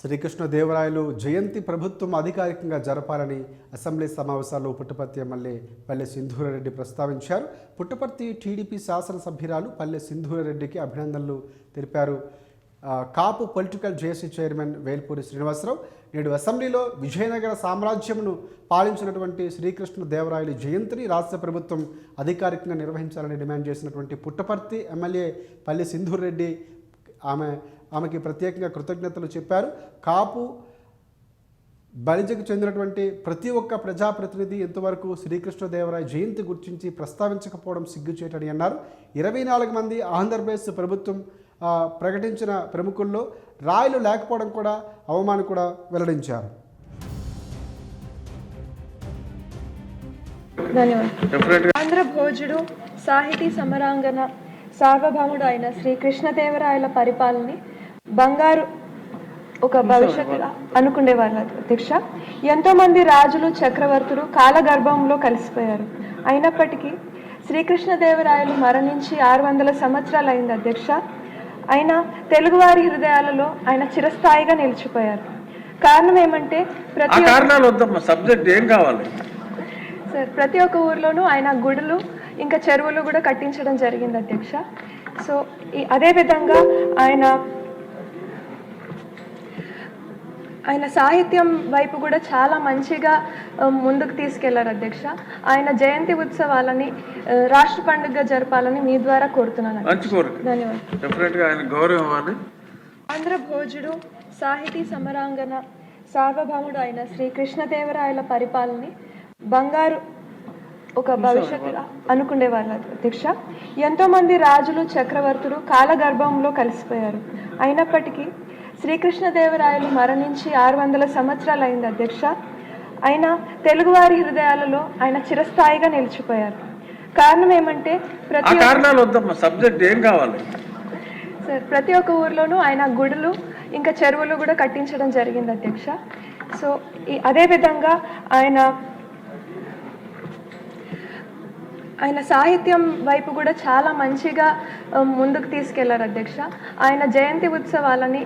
శ్రీకృష్ణదేవరాయలు జయంతి ప్రభుత్వం అధికారికంగా జరపాలని అసెంబ్లీ సమావేశాల్లో పుట్టపర్తి ఎమ్మెల్యే పల్లె సింధూరారెడ్డి ప్రస్తావించారు. పుట్టపర్తి టీడీపీ శాసనసభ్యురాలు పల్లె సింధూరారెడ్డికి అభినందనలు తెలిపారు. Kapu political JAC chairman Velpuri Srinivasarao నేడు అసెంబ్లీలో విజయనగర సామ్రాజ్యంను పాలించినటువంటి శ్రీకృష్ణదేవరాయలు జయంతిని రాష్ట్ర ప్రభుత్వం అధికారికంగా నిర్వహించాలని డిమాండ్ చేసినటువంటి పుట్టపర్తి ఎమ్మెల్యే పల్లె సింధూరారెడ్డి ఆమెకి ప్రత్యేకంగా కృతజ్ఞతలు చెప్పారు. కాపు బలిజకు చెందినటువంటి ప్రతి ఒక్క ప్రజాప్రతినిధి ఎంతవరకు శ్రీకృష్ణదేవరాయ జయంతి గురించి ప్రస్తావించకపోవడం సిగ్గుచేటని అన్నారు. 24 మంది ఆంధ్రప్రదేశ్ ప్రభుత్వం ప్రకటించిన ప్రముఖుల్లో రాయలు లేకపోవడం కూడా అవమానం కూడా వెల్లడించారు. ఆంధ్ర భోజుడు సాహితీ సమరాంగన సార్వభౌముడు అయిన శ్రీకృష్ణదేవరాయల పరిపాలనని బంగారు ఒక భవిష్యత్తు అనుకునేవారు అధ్యక్ష. ఎంతోమంది రాజులు చక్రవర్తులు కాలగర్భంలో కలిసిపోయారు. అయినప్పటికీ శ్రీకృష్ణదేవరాయలు మరణించి 600 సంవత్సరాలు అయింది అధ్యక్ష. ఆయన తెలుగువారి హృదయాలలో ఆయన చిరస్థాయిగా నిలిచిపోయారు. కారణం ఏమంటే ప్రతి ఒక్క ఊర్లోనూ ఆయన గుడులు ఇంకా చెరువులు కూడా కట్టించడం జరిగింది అధ్యక్ష. సో అదేవిధంగా ఆయన సాహిత్యం వైపు కూడా చాలా మంచిగా ముందుకు తీసుకెళ్లారు అధ్యక్ష. ఆయన జయంతి ఉత్సవాలని రాష్ట్ర పండుగగా జరపాలని మీ ద్వారా కోరుతున్నాను. ధన్యవాదాలు. ఆంధ్ర భోజుడు సాహితీ సమరాంగన సార్వభౌముడు అయిన శ్రీకృష్ణదేవరాయల పరిపాలనని బంగారు ఒక భవిష్యత్తు అనుకునేవారు అధ్యక్ష. ఎంతోమంది రాజులు చక్రవర్తులు కాలగర్భంలో కలిసిపోయారు. అయినప్పటికీ శ్రీకృష్ణదేవరాయలు మరణించి 600 సంవత్సరాలు అయింది అధ్యక్ష. ఆయన తెలుగువారి హృదయాలలో ఆయన చిరస్థాయిగా నిలిచిపోయారు. కారణం ఏమంటే ప్రతి ఒక్క ఊర్లోనూ ఆయన గుడులు ఇంకా చెరువులు కూడా కట్టించడం జరిగింది అధ్యక్ష. సో అదేవిధంగా ఆయన సాహిత్యం వైపు కూడా చాలా మంచిగా ముందుకు తీసుకెళ్లారు అధ్యక్ష. ఆయన జయంతి ఉత్సవాలని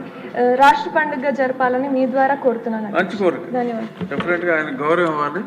రాష్ట్ర పండుగగా జరపాలని మీ ద్వారా కోరుతున్నాను. ధన్యవాదాలు.